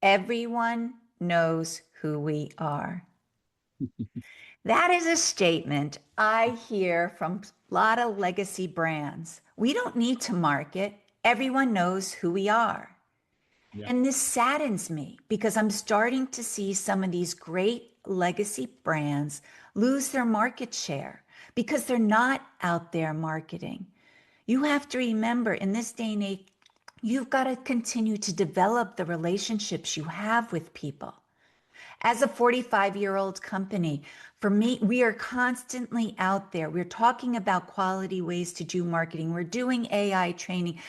everyone knows who we are. That is a statement I hear from a lot of legacy brands. We don't need to market. Everyone knows who we are. Yeah. And this saddens me because I'm starting to see some of these great legacy brands lose their market share because they're not out there marketing. You have to remember in this day and age, you've got to continue to develop the relationships you have with people. As a 45-year-old company, for me, we are constantly out there. We're talking about quality ways to do marketing. We're doing AI training,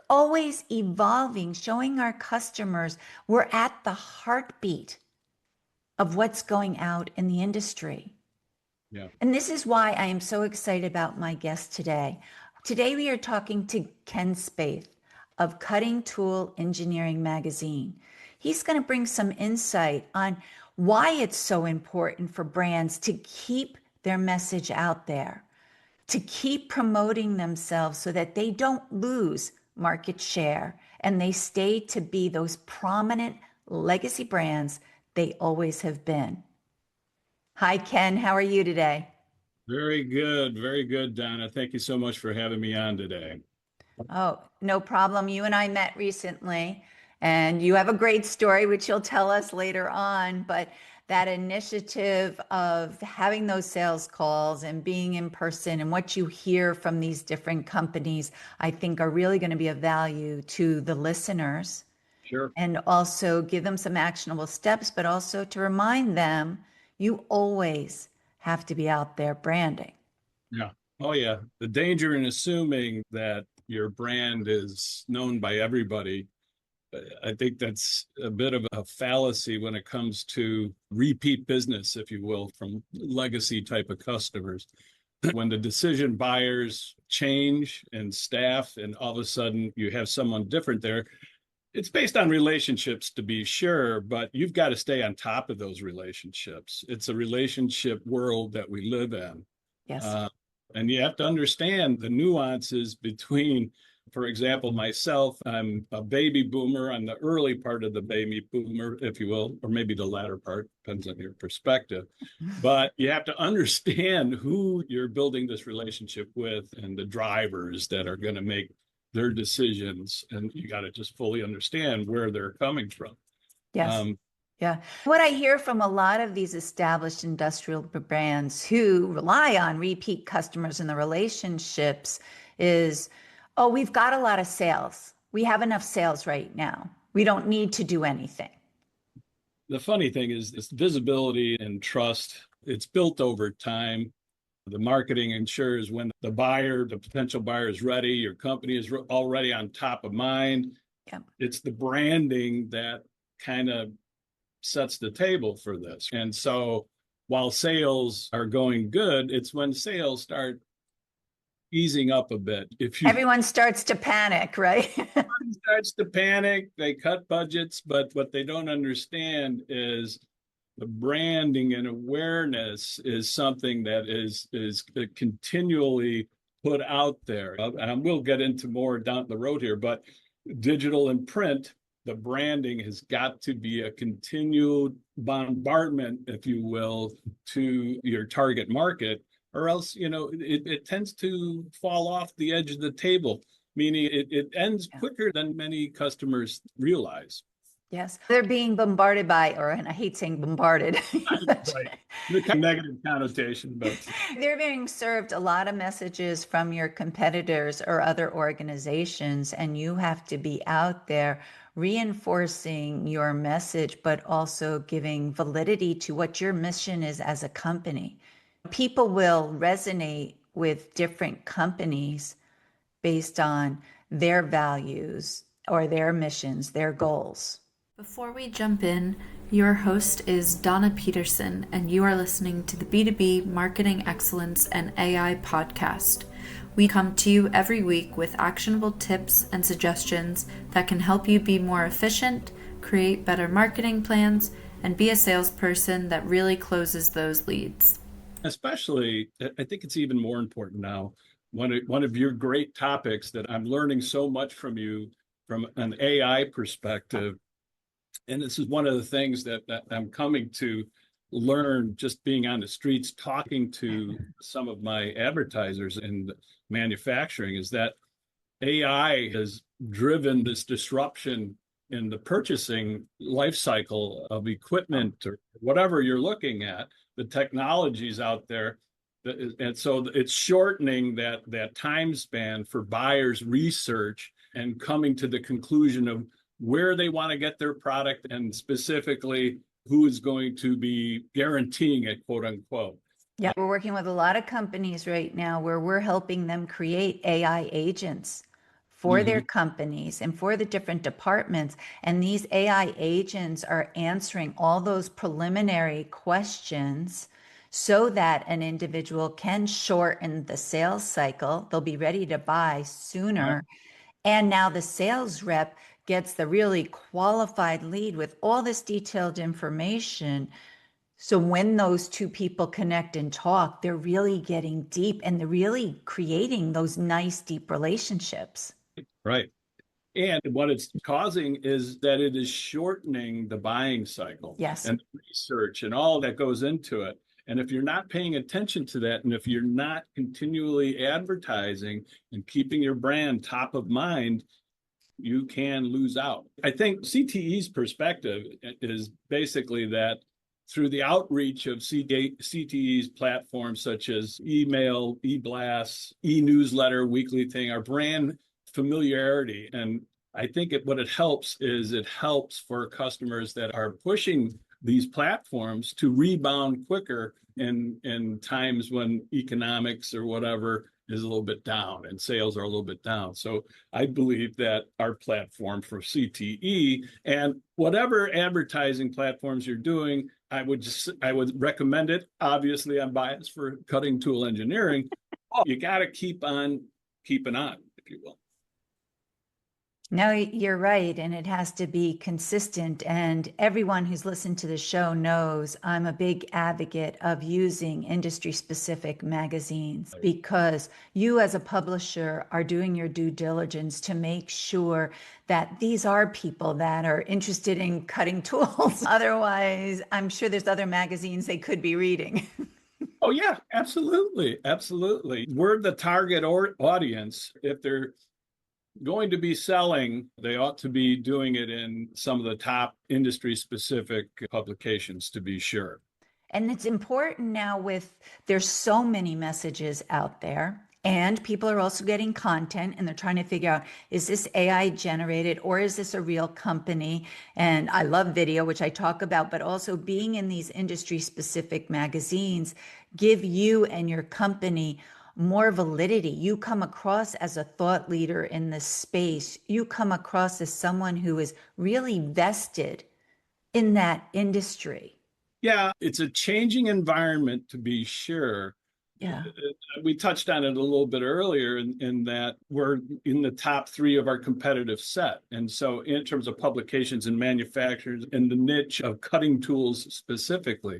always evolving, showing our customers we're at the heartbeat of what's going out in the industry. Yeah. And this is why I am so excited about my guest today. Today, we are talking to Ken Spaeth of Cutting Tool Engineering Magazine. He's going to bring some insight on why it's so important for brands to keep their message out there, to keep promoting themselves so that they don't lose market share and they stay to be those prominent legacy brands they always have been. Hi, Ken. How are you today? Very good, Donna. Thank you so much for having me on today. Oh, no problem. You and I met recently, and you have a great story, which you'll tell us later on. But that initiative of having those sales calls and being in person and what you hear from these different companies, I think are really going to be of value to the listeners Sure. and also give them some actionable steps, but also to remind them you always have to be out there branding. Yeah. Oh, yeah. The danger in assuming that your brand is known by everybody, I think that's a bit of a fallacy when it comes to repeat business, if you will, from legacy type of customers. When the decision buyers change and staff, and all of a sudden you have someone different there, it's based on relationships to be sure, but you've got to stay on top of those relationships. It's a relationship world that we live in. Yes. Uh, and you have to understand the nuances between, for example, myself, I'm a baby boomer. I'm the early part of the baby boomer, if you will, or maybe the latter part, depends on your perspective. But you have to understand who you're building this relationship with and the drivers that are going to make their decisions. And you got to just fully understand where they're coming from. Yes. Yeah. What I hear from a lot of these established industrial brands who rely on repeat customers and the relationships is, oh, we've got a lot of sales. We have enough sales right now. We don't need to do anything. The funny thing is this visibility and trust, it's built over time. The marketing ensures when the buyer, the potential buyer is ready, your company is already on top of mind. Yeah. It's the branding that kind of sets the table for this. And so while sales are going good, it's when sales start easing up a bit. If you Everyone starts to panic, right? starts to panic, they cut budgets, but what they don't understand is the branding and awareness is something that is continually put out there. And we'll get into more down the road here, but digital and print, the branding has got to be a continued bombardment, if you will, to your target market, or else, it tends to fall off the edge of the table, meaning it ends quicker than many customers realize. Yes. They're being bombarded by, or and I hate saying bombarded. Right. The kind of negative connotation, but They're being served a lot of messages from your competitors or other organizations, and you have to be out there reinforcing your message, but also giving validity to what your mission is as a company. People will resonate with different companies based on their values or their missions, their goals. Before we jump in, your host is Donna Peterson, and you are listening to the B2B Marketing Excellence and AI podcast. We come to you every week with actionable tips and suggestions that can help you be more efficient, create better marketing plans, and be a salesperson that really closes those leads. especially, I think it's even more important now. One of your great topics that I'm learning so much from you from an AI perspective And this is one of the things that I'm coming to learn just being on the streets, talking to some of my advertisers in manufacturing, is that AI has driven this disruption in the purchasing life cycle of equipment or whatever you're looking at, the technologies out there. And so it's shortening that time span for buyers' research and coming to the conclusion of where they want to get their product and specifically who is going to be guaranteeing it, quote unquote. Yeah, we're working with a lot of companies right now where we're helping them create AI agents for their companies and for the different departments. And these AI agents are answering all those preliminary questions so that an individual can shorten the sales cycle. They'll be ready to buy sooner. And now the sales rep gets the really qualified lead with all this detailed information. So when those two people connect and talk, they're really getting deep and they're really creating those nice, deep relationships. Right. And what it's causing is that it is shortening the buying cycle. Yes. And research and all that goes into it. And if you're not paying attention to that, and if you're not continually advertising and keeping your brand top of mind, you can lose out. I think CTE's perspective is basically that through the outreach of CTE's platforms such as email, e-blasts, e-newsletter, weekly thing, our brand familiarity. And I think what it helps is it helps for customers that are pushing these platforms to rebound quicker in times when economics or whatever is a little bit down and sales are a little bit down. So I believe that our platform for CTE and whatever advertising platforms you're doing, I would recommend it. Obviously, I'm biased for cutting tool engineering. You got to keep on keeping on, if you will. No, you're right. And it has to be consistent. And everyone who's listened to the show knows I'm a big advocate of using industry specific magazines because you as a publisher are doing your due diligence to make sure that these are people that are interested in cutting tools. Otherwise, I'm sure there's other magazines they could be reading. Oh, yeah, absolutely. Absolutely. We're the target audience. If they're going to be selling, they ought to be doing it in some of the top industry specific publications, to be sure. And it's important now there's so many messages out there and people are also getting content and they're trying to figure out, is this AI generated or is this a real company? And I love video, which I talk about, but also being in these industry specific magazines give you and your company more validity. You come across as a thought leader in this space. You come across as someone who is really vested in that industry. Yeah, it's a changing environment, to be sure. Yeah. We touched on it a little bit earlier in that we're in the top 3 of our competitive set. And so in terms of publications and manufacturers in the niche of cutting tools specifically,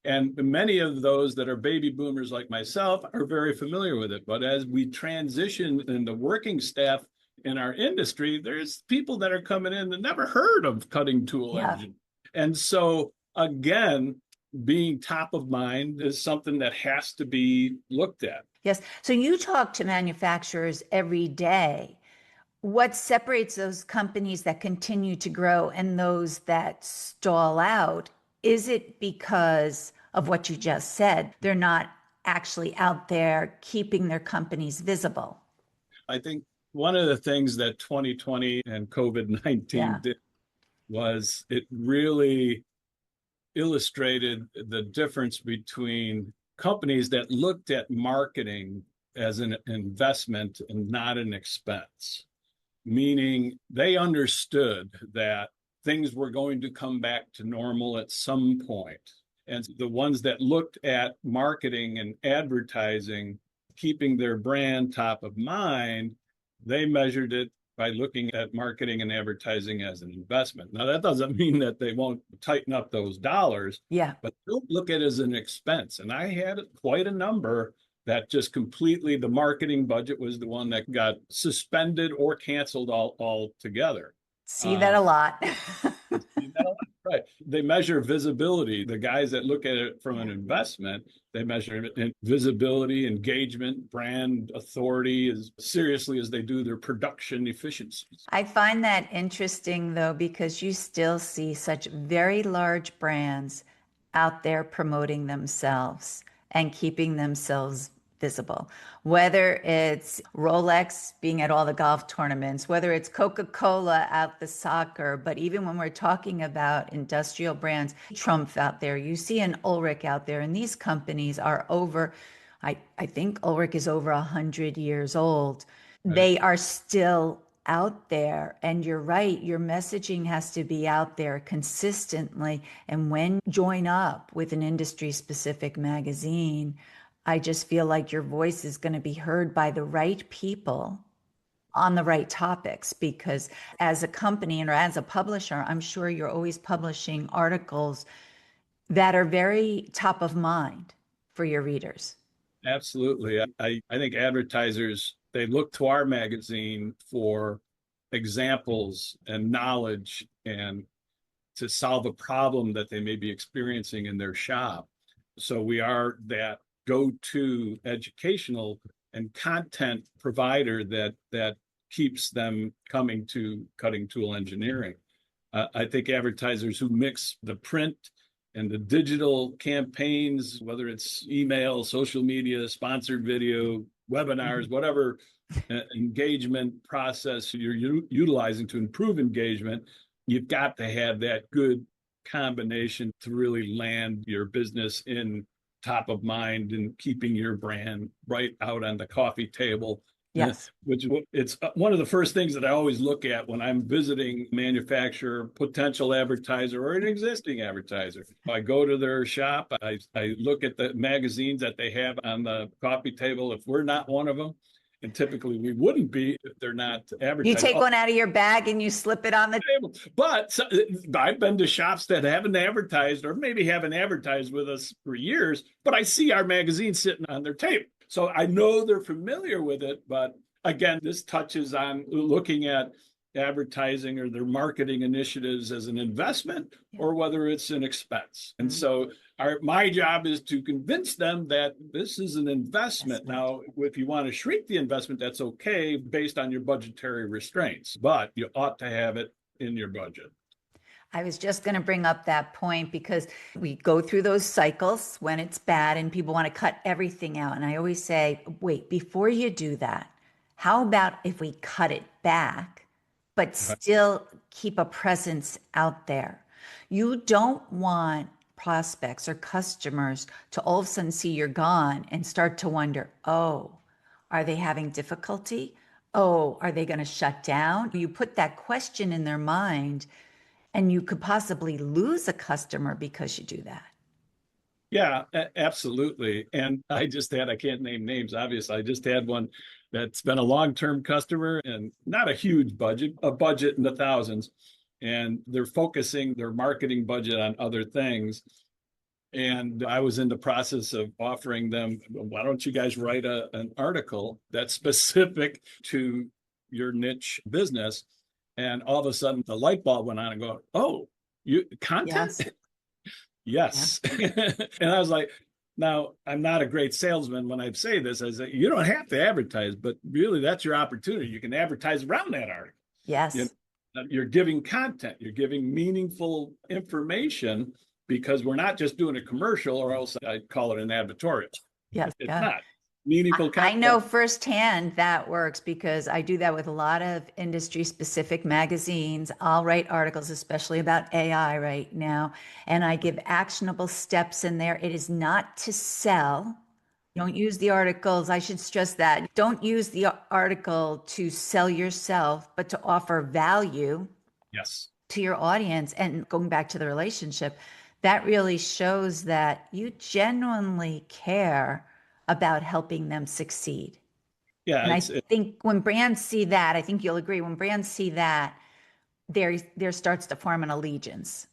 and many of those that are baby boomers like myself are very familiar with it. But as we transition in the working staff in our industry, there's people that are coming in that never heard of cutting tool engine. And so, again, being top of mind is something that has to be looked at. Yes. So you talk to manufacturers every day. What separates those companies that continue to grow and those that stall out? Is it because of what you just said? They're not actually out there keeping their companies visible. I think one of the things that 2020 and COVID-19 did was it really illustrated the difference between companies that looked at marketing as an investment and not an expense, meaning they understood that things were going to come back to normal at some point. And the ones that looked at marketing and advertising, keeping their brand top of mind, they measured it by looking at marketing and advertising as an investment. Now, that doesn't mean that they won't tighten up those dollars, but don't look at it as an expense. And I had quite a number that just completely, the marketing budget was the one that got suspended or canceled altogether. See that a lot. Right. They measure visibility. The guys that look at it from an investment, they measure visibility, engagement, brand authority as seriously as they do their production efficiencies. I find that interesting though, because you still see such very large brands out there promoting themselves and keeping themselves visible. Whether it's Rolex being at all the golf tournaments, whether it's Coca-Cola at the soccer, but even when we're talking about industrial brands, Trump out there, you see an Ulrich out there, and these companies are over, I think Ulrich is over 100 years old. Right. They are still out there. And you're right, your messaging has to be out there consistently. And when you join up with an industry specific magazine, I just feel like your voice is going to be heard by the right people on the right topics, because as a company and as a publisher, I'm sure you're always publishing articles that are very top of mind for your readers. Absolutely. I think advertisers, they look to our magazine for examples and knowledge and to solve a problem that they may be experiencing in their shop. So we are that go-to educational and content provider that keeps them coming to cutting tool engineering. I think advertisers who mix the print and the digital campaigns, whether it's email, social media, sponsored video, webinars, whatever engagement process you're utilizing to improve engagement, you've got to have that good combination to really land your business in top of mind and keeping your brand right out on the coffee table. Yes. Which it's one of the first things that I always look at when I'm visiting manufacturer, potential advertiser, or an existing advertiser. I go to their shop, I look at the magazines that they have on the coffee table. If we're not one of them, and typically we wouldn't be if they're not advertising. You take one out of your bag and you slip it on the table. But I've been to shops that haven't advertised or maybe haven't advertised with us for years, but I see our magazine sitting on their table. So I know they're familiar with it. But again, this touches on looking at advertising or their marketing initiatives as an investment or whether it's an expense. And so my job is to convince them that this is an investment. Now, if you want to shrink the investment, that's okay based on your budgetary restraints, but you ought to have it in your budget. I was just going to bring up that point because we go through those cycles when it's bad and people want to cut everything out. And I always say, wait, before you do that, how about if we cut it back, but still keep a presence out there? You don't want prospects or customers to all of a sudden see you're gone and start to wonder, oh, are they having difficulty? Oh, are they going to shut down? You put that question in their mind and you could possibly lose a customer because you do that. Yeah, absolutely. And I can't name names, obviously. I just had one that's been a long-term customer and not a huge budget, a budget in the thousands. And they're focusing their marketing budget on other things. And I was in the process of offering them, why don't you guys write an article that's specific to your niche business? And all of a sudden the light bulb went on and go, oh, you content? Yes. Yeah. And I was like, now, I'm not a great salesman when I say this. I say, you don't have to advertise, but really that's your opportunity. You can advertise around that article. Yes. You're giving content. You're giving meaningful information because we're not just doing a commercial, or else I'd call it an advertorial. Yes. It's not. Meaningful content. I know firsthand that works because I do that with a lot of industry specific magazines. I'll write articles, especially about AI right now, and I give actionable steps in there. It is not to sell. Don't use the articles. I should stress that. Don't use the article to sell yourself, but to offer value to your audience. And going back to the relationship, that really shows that you genuinely care about helping them succeed. Yeah. And I think when brands see that, I think you'll agree, when brands see that, there starts to form an allegiance.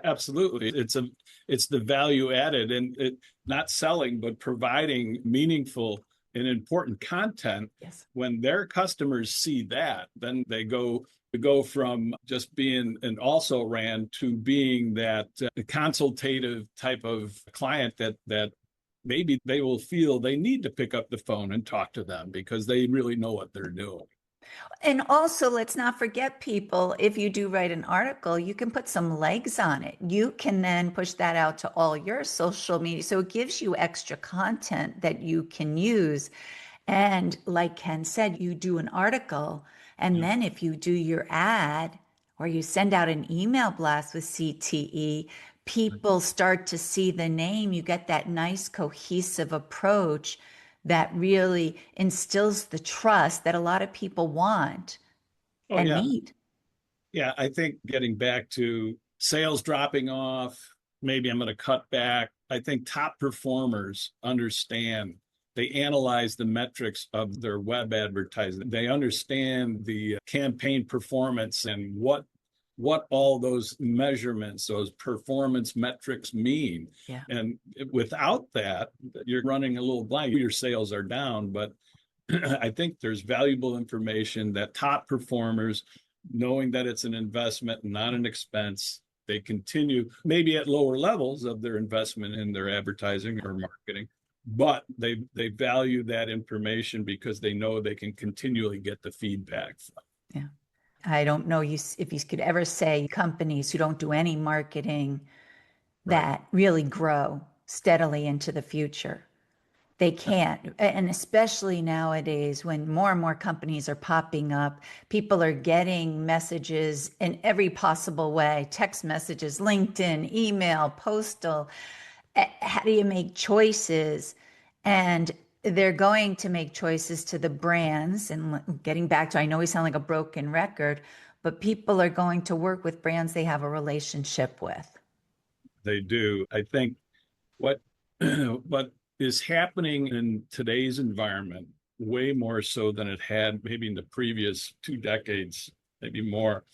Absolutely. It's the value added, and not selling, but providing meaningful and important content, Yes. when their customers see that, then they go from just being an also ran to being that consultative type of client that maybe they will feel they need to pick up the phone and talk to them because they really know what they're doing. And also, let's not forget, people, if you do write an article, you can put some legs on it. You can then push that out to all your social media. So it gives you extra content that you can use. And like Ken said, you do an article, and then if you do your ad or you send out an email blast with CTE, people start to see the name. You get that nice cohesive approach that really instills the trust that a lot of people want Oh and yeah. need. Yeah, I think getting back to sales dropping off, maybe I'm going to cut back. I think top performers understand. They analyze the metrics of their web advertising. They understand the campaign performance and what all those measurements, those performance metrics mean. Yeah. And without that, you're running a little blind. Your sales are down, but I think there's valuable information that top performers, knowing that it's an investment, not an expense, they continue maybe at lower levels of their investment in their advertising or marketing, but they value that information because they know they can continually get the feedback from. Yeah. I don't know if you could ever say companies who don't do any marketing that really grow steadily into the future. They can't. And especially nowadays, when more and more companies are popping up, people are getting messages in every possible way, text messages, LinkedIn, email, postal. How do you make choices? And they're going to make choices to the brands. And getting back to, I know we sound like a broken record, but people are going to work with brands they have a relationship with. They do. I think what what is happening in today's environment, way more so than it had maybe in the previous 2 decades, maybe more,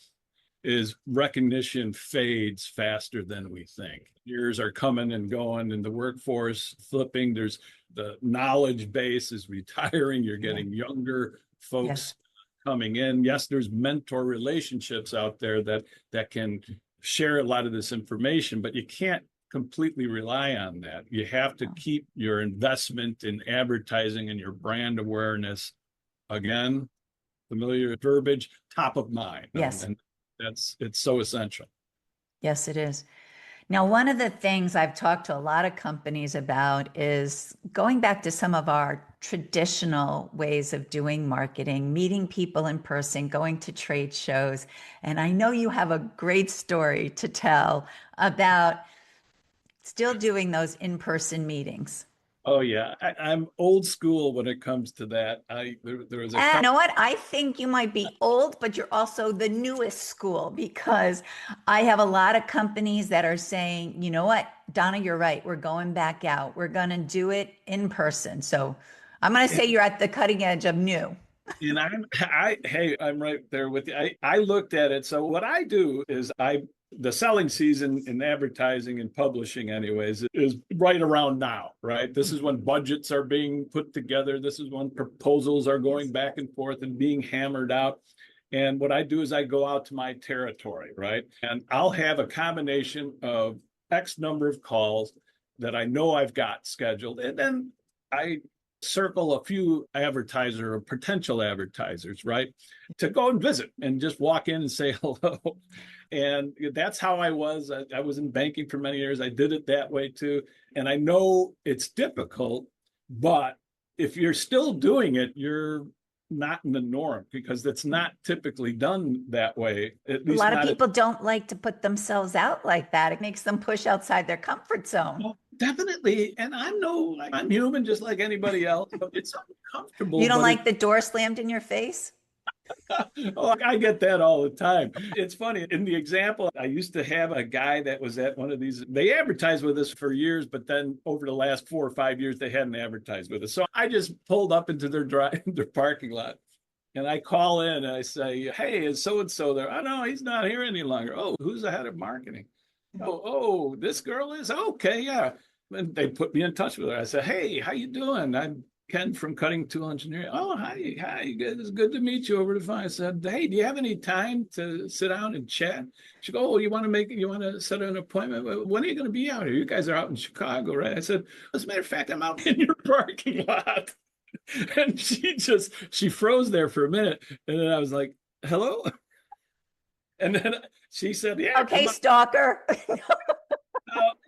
is recognition fades faster than we think. Years are coming and going in the workforce, flipping. There's the knowledge base is retiring. You're getting younger folks coming in. Yes, there's mentor relationships out there that can share a lot of this information, but you can't completely rely on that. You have to keep your investment in advertising and your brand awareness, again, familiar verbiage, top of mind. Yes. And it's so essential. Yes, it is. Now, one of the things I've talked to a lot of companies about is going back to some of our traditional ways of doing marketing, meeting people in person, going to trade shows. And I know you have a great story to tell about still doing those in-person meetings. Oh yeah, I'm old school when it comes to that. There was a You know what? I think you might be old, but you're also the newest school, because I have a lot of companies that are saying, you know what, Donna, you're right. We're going back out. We're going to do it in person. So I'm going to say you're at the cutting edge of new. And I'm right there with you. I looked at it. So what I do is the selling season in advertising and publishing anyways is right around now, right? This is when budgets are being put together. This is when proposals are going back and forth and being hammered out. And what I do is I go out to my territory, right? And I'll have a combination of X number of calls that I know I've got scheduled. And then I circle a few advertiser or potential advertisers, right? To go and visit and just walk in and say hello. And that's how I was. I was in banking for many years. I did it that way too. And I know it's difficult, but if you're still doing it, you're not in the norm because it's not typically done that way. At least a lot of people don't like to put themselves out like that. It makes them push outside their comfort zone. Well, definitely. And I'm human just like anybody else. It's uncomfortable. You don't like the door slammed in your face? Oh, I get that all the time. It's funny. In the example, I used to have a guy that was at one of these. They advertised with us for years, but then over the last 4 or 5 years, they hadn't advertised with us. So I just pulled up into their parking lot, and I call in and I say, "Hey, is so and so there?" "Oh no, he's not here any longer." "Oh, who's the head of marketing?" "Oh, this girl is." "Okay, yeah." And they put me in touch with her. I said, "Hey, how you doing? I'm Ken from Cutting Tool Engineering. Oh, hi. It's good to meet you over the phone. I said, hey, do you have any time to sit down and chat? She goes, oh, you want to set an appointment? When are you going to be out here? You guys are out in Chicago, right? I said, as a matter of fact, I'm out in your parking lot. And she froze there for a minute. And then I was like, hello? And then she said, yeah, Okay, stalker.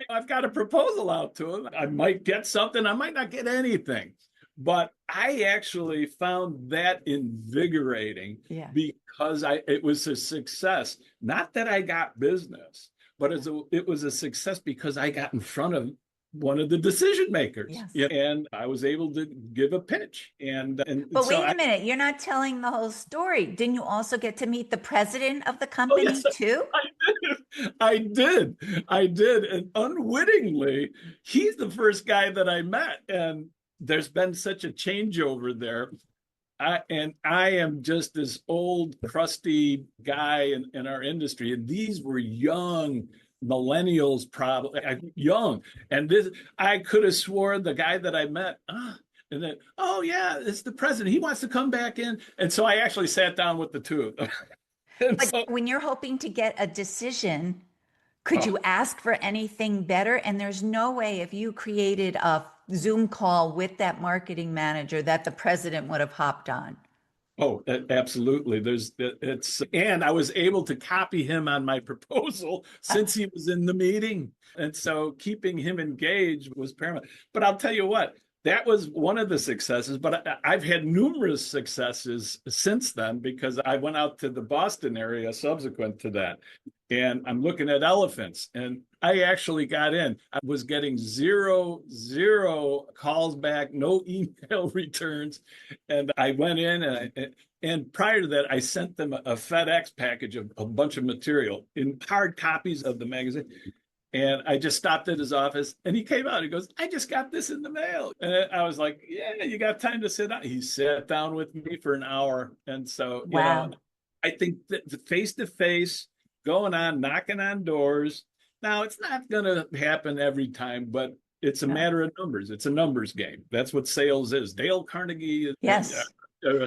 I've got a proposal out to him. I might get something. I might not get anything. But I actually found that invigorating because it was a success. Not that I got business, but it was a success because I got in front of one of the decision makers. Yes. And I was able to give a pitch. But wait a minute, you're not telling the whole story. Didn't you also get to meet the president of the company too? I did. And unwittingly, he's the first guy that I met. And there's been such a changeover there. I am just this old, crusty guy in our industry. And these were young millennials, probably young. And I could have sworn the guy that I met, and then, oh yeah, it's the president. He wants to come back in. And so I actually sat down with the two of them. But when you're hoping to get a decision, could you ask for anything better? And there's no way if you created a Zoom call with that marketing manager that the president would have hopped on. Oh, absolutely. And I was able to copy him on my proposal since he was in the meeting. And so keeping him engaged was paramount. But I'll tell you what, that was one of the successes, but I've had numerous successes since then because I went out to the Boston area subsequent to that. And I'm looking at elephants, and I actually got in. I was getting zero calls back, no email returns. And I went in, and prior to that, I sent them a FedEx package of a bunch of material in hard copies of the magazine. And I just stopped at his office, and he came out. He goes, I just got this in the mail. And I was like, yeah, you got time to sit down. He sat down with me for an hour. And so, wow. I think that the face-to-face, going on, knocking on doors. Now, it's not going to happen every time, but it's a matter of numbers. It's a numbers game. That's what sales is. Dale Carnegie. Yes. Are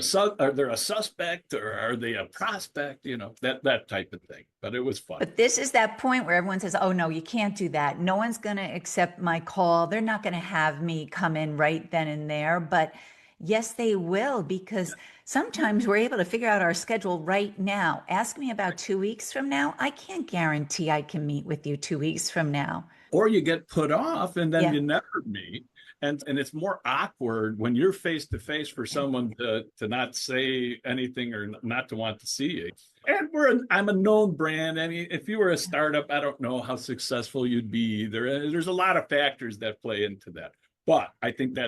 they a suspect or are they a prospect? That type of thing. But it was fun. But this is that point where everyone says, oh, no, you can't do that. No one's going to accept my call. They're not going to have me come in right then and there. But yes, they will, because sometimes we're able to figure out our schedule right now. Ask me about 2 weeks from now. I can't guarantee I can meet with you 2 weeks from now. Or you get put off and then you never meet. And it's more awkward when you're face to face for someone to not say anything or not to want to see you. And I'm a known brand. I mean, if you were a startup, I don't know how successful you'd be either. There's a lot of factors that play into that. But I think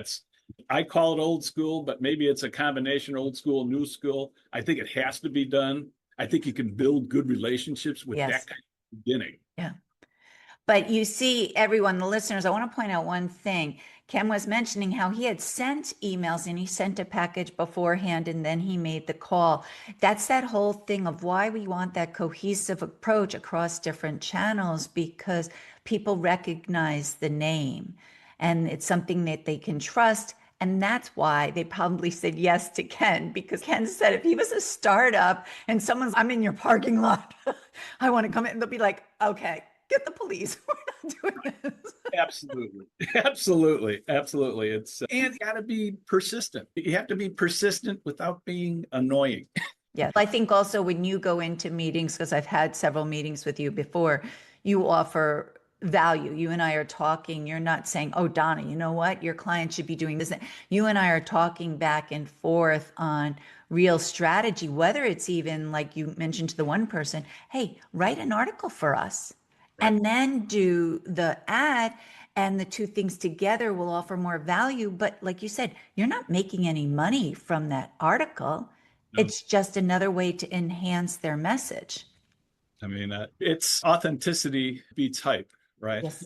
I call it old school, but maybe it's a combination old school, new school. I think it has to be done. I think you can build good relationships with that kind of beginning. Yeah. But you see, everyone, the listeners, I want to point out one thing. Ken was mentioning how he had sent emails and he sent a package beforehand and then he made the call. That's that whole thing of why we want that cohesive approach across different channels, because people recognize the name and it's something that they can trust. And that's why they probably said yes to Ken, because Ken said if he was a startup and I'm in your parking lot, I want to come in, they'll be like, okay, get the police. We're not doing this. Absolutely. And you got to be persistent. You have to be persistent without being annoying. Yeah. I think also when you go into meetings, because I've had several meetings with you before, you offer value. You and I are talking. You're not saying, oh, Donna, you know what? Your client should be doing this. You and I are talking back and forth on real strategy, whether it's even like you mentioned to the one person, hey, write an article for us. And then do the ad, and the two things together will offer more value. But like you said, you're not making any money from that article. No. It's just another way to enhance their message. I mean, it's authenticity beats hype, right? Yes.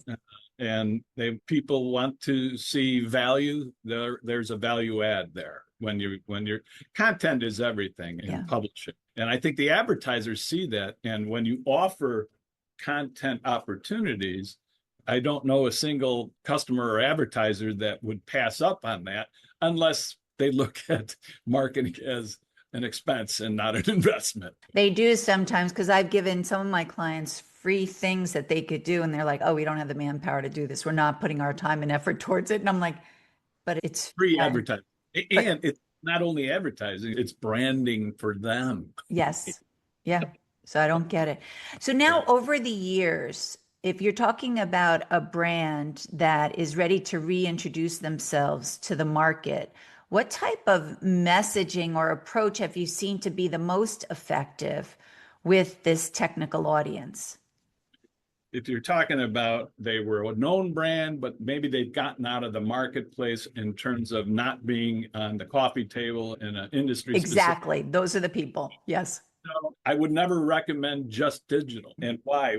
And people want to see value. There's a value add there when your content is everything in publishing. And I think the advertisers see that. And when you offer content opportunities, I don't know a single customer or advertiser that would pass up on that unless they look at marketing as an expense and not an investment. They do sometimes, because I've given some of my clients free things that they could do, and they're like, oh, we don't have the manpower to do this. We're not putting our time and effort towards it. And I'm like, but it's Free fun. advertising. But And it's not only advertising, it's branding for them. yes. Yeah. So I don't get it. So now over the years, if you're talking about a brand that is ready to reintroduce themselves to the market, what type of messaging or approach have you seen to be the most effective with this technical audience? If you're talking about they were a known brand, but maybe they've gotten out of the marketplace in terms of not being on the coffee table in an industry specific. Exactly. Those are the people. Yes. No, I would never recommend just digital. And why?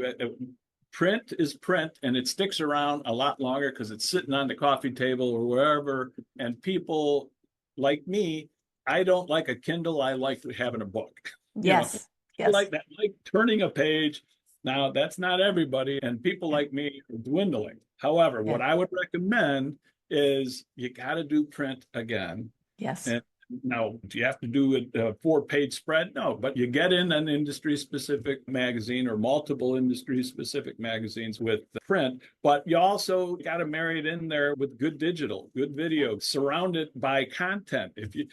Print is print, and it sticks around a lot longer because it's sitting on the coffee table or wherever. And people like me, I don't like a Kindle. I like having a book. Yes. I like that, like turning a page. Now, that's not everybody, and people like me are dwindling. However, what I would recommend is you got to do print again. Yes. And now, do you have to do a 4-page spread? No, but you get in an industry-specific magazine or multiple industry-specific magazines with print, but you also got to marry it in there with good digital, good video, surround it by content. If you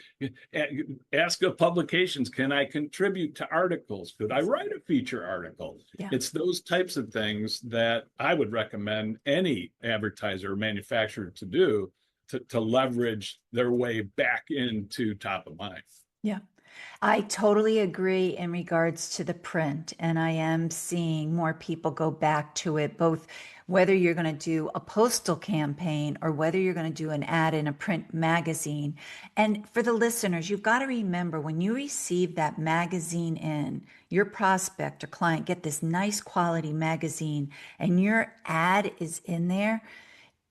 ask of publications, can I contribute to articles? Could I write a feature article? Yeah. It's those types of things that I would recommend any advertiser or manufacturer to do to leverage their way back into top of mind. Yeah. I totally agree in regards to the print, and I am seeing more people go back to it, both whether you're going to do a postal campaign or whether you're going to do an ad in a print magazine. And for the listeners, you've got to remember when you receive that magazine in, your prospect or client get this nice quality magazine and your ad is in there.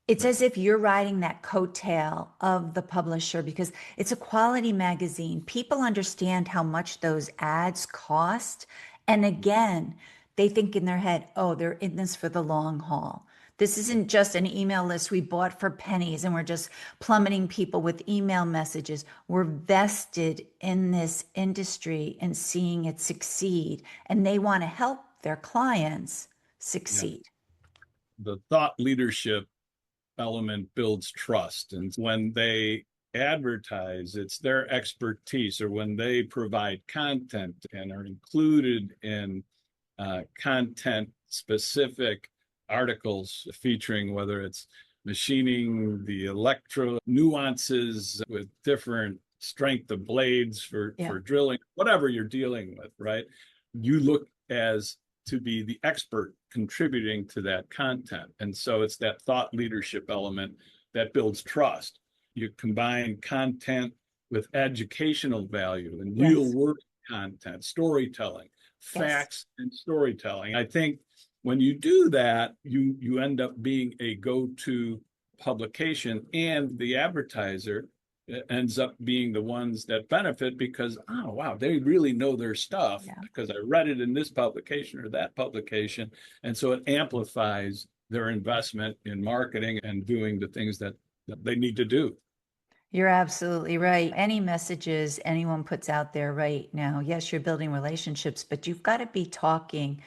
It's as if you're riding that coattail of the publisher because it's a quality magazine. People understand how much those ads cost. And again, they think in their head, oh, they're in this for the long haul. This isn't just an email list we bought for pennies and we're just plummeting people with email messages. We're vested in this industry and seeing it succeed. And they want to help their clients succeed. The thought leadership element builds trust. And when they advertise, it's their expertise, or when they provide content and are included in content specific articles featuring whether it's machining, the electro nuances with different strength of blades for drilling, whatever you're dealing with, right? You look as to be the expert contributing to that content. And so it's that thought leadership element that builds trust. You combine content with educational value and real world content, storytelling, facts and storytelling. I think when you do that, you end up being a go-to publication, and the advertiser ends up being the ones that benefit because, oh, wow, they really know their stuff because I read it in this publication or that publication. And so it amplifies their investment in marketing and doing the things that they need to do. You're absolutely right. Any messages anyone puts out there right now, yes, you're building relationships, but you've got to be talking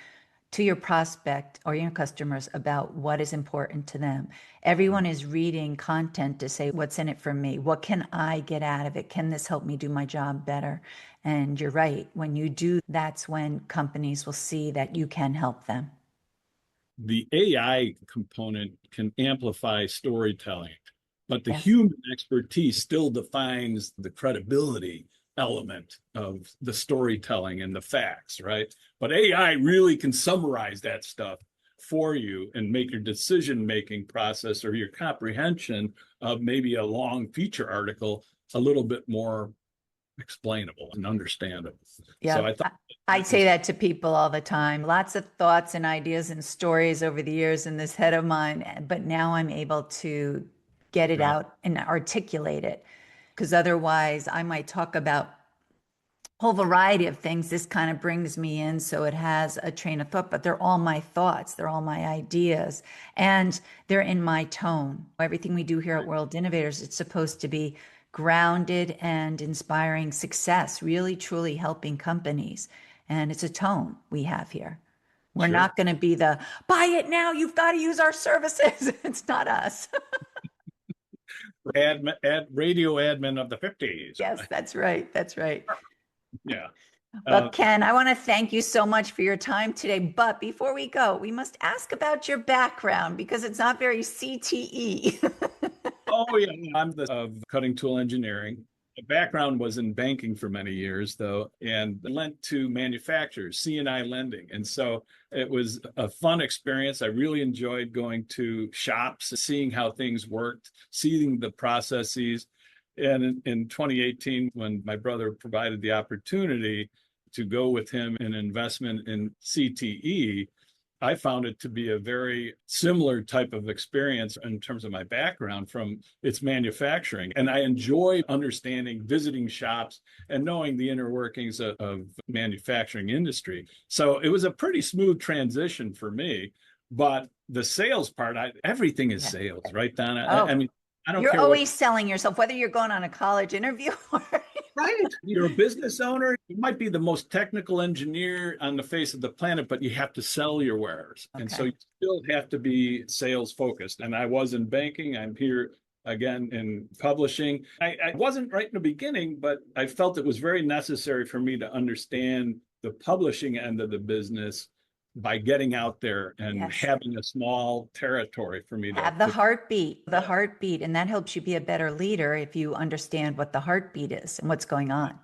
to your prospect or your customers about what is important to them. Everyone is reading content to say, what's in it for me? What can I get out of it? Can this help me do my job better? And you're right. When you do, that's when companies will see that you can help them. The AI component can amplify storytelling, but the human expertise still defines the credibility element of the storytelling and the facts, right? But AI really can summarize that stuff for you and make your decision-making process or your comprehension of maybe a long feature article a little bit more explainable and understandable. Yeah, so I say that to people all the time. Lots of thoughts and ideas and stories over the years in this head of mine, but now I'm able to get it out and articulate it. Because otherwise I might talk about a whole variety of things. This kind of brings me in, so it has a train of thought, but they're all my thoughts. They're all my ideas, and they're in my tone. Everything we do here at World Innovators, it's supposed to be grounded and inspiring success, really, truly helping companies. And it's a tone we have here. We're Sure. not going to be the buy it now, you've got to use our services. It's not us. Radio admin of the 50s. Yes, that's right. That's right. Yeah. Well, Ken, I want to thank you so much for your time today. But before we go, we must ask about your background because it's not very CTE. Oh, yeah. I'm of cutting tool engineering. My background was in banking for many years, though, and lent to manufacturers, C&I lending. And so it was a fun experience. I really enjoyed going to shops, seeing how things worked, seeing the processes. And in 2018, when my brother provided the opportunity to go with him in investment in CTE, I found it to be a very similar type of experience in terms of my background from its manufacturing. And I enjoy understanding, visiting shops, and knowing the inner workings of manufacturing industry. So it was a pretty smooth transition for me. But the sales part, everything is sales, right, Donna? Oh, I mean, I don't you're care always selling yourself, whether you're going on a college interview or right. You're a business owner. You might be the most technical engineer on the face of the planet, but you have to sell your wares. And so you still have to be sales focused. And I was in banking. I'm here again in publishing. I wasn't right in the beginning, but I felt it was very necessary for me to understand the publishing end of the business by getting out there and having a small territory for me to have the heartbeat, and that helps you be a better leader if you understand what the heartbeat is and what's going on.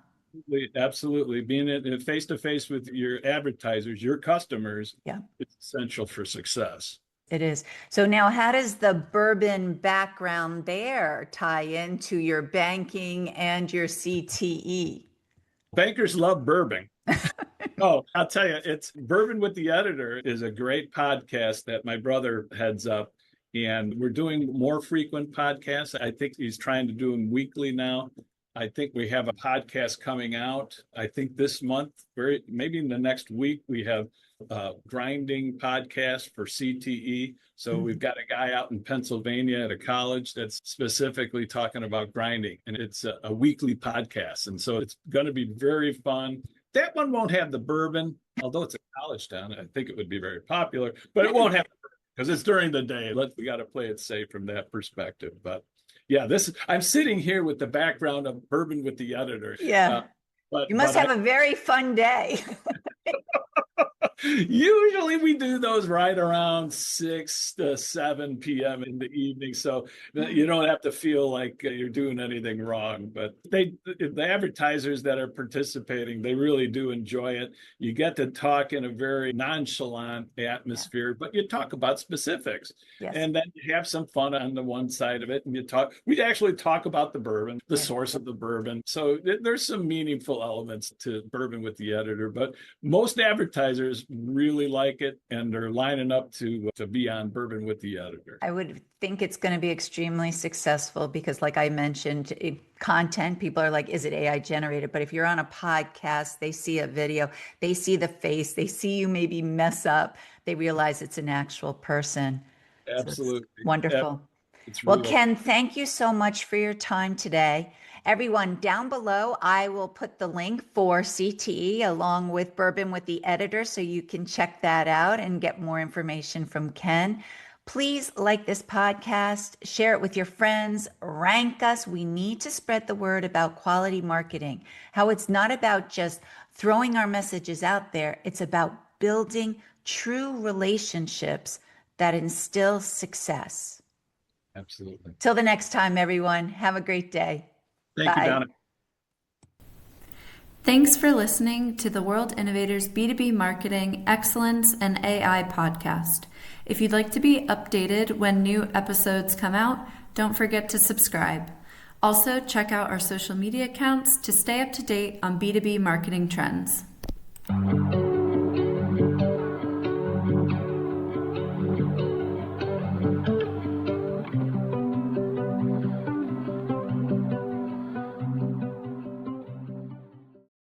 Absolutely. Being face to face with your advertisers, your customers, it's essential for success. It is. So now how does the bourbon background there tie into your banking and your CTE? Bankers love bourbon. Oh, I'll tell you, it's Bourbon with the Editor is a great podcast that my brother heads up. And we're doing more frequent podcasts. I think he's trying to do them weekly now. I think we have a podcast coming out. I think this month, maybe in the next week, we have a grinding podcast for CTE. So we've got a guy out in Pennsylvania at a college that's specifically talking about grinding. And it's a weekly podcast. And so it's going to be very fun. That one won't have the bourbon, although it's a college town. I think it would be very popular, but it won't have because it's during the day. We got to play it safe from that perspective. But yeah, I'm sitting here with the background of Bourbon with the Editor. Yeah. You must have a very fun day. Usually we do those right around 6 to 7 p.m. in the evening. So you don't have to feel like you're doing anything wrong. But the advertisers that are participating, they really do enjoy it. You get to talk in a very nonchalant atmosphere, but you talk about specifics. Yes. And then you have some fun on the one side of it. And we actually talk about the bourbon, the source of the bourbon. So there's some meaningful elements to Bourbon with the Editor. But most advertisers really like it, and they're lining up to be on Bourbon with the Editor. I would think it's going to be extremely successful because, like I mentioned, content, people are like, is it AI generated? But if you're on a podcast, they see a video, they see the face, they see you maybe mess up, they realize it's an actual person. Absolutely. So wonderful. Well, Ken, thank you so much for your time today. Everyone, down below, I will put the link for CTE along with Bourbon with the Editor so you can check that out and get more information from Ken. Please like this podcast, share it with your friends, rank us. We need to spread the word about quality marketing, how it's not about just throwing our messages out there. It's about building true relationships that instill success. Absolutely. Till the next time, everyone, have a great day. Thank you, Donna. Thanks for listening to the World Innovators B2B Marketing Excellence and AI podcast. If you'd like to be updated when new episodes come out, don't forget to subscribe. Also, check out our social media accounts to stay up to date on B2B marketing trends.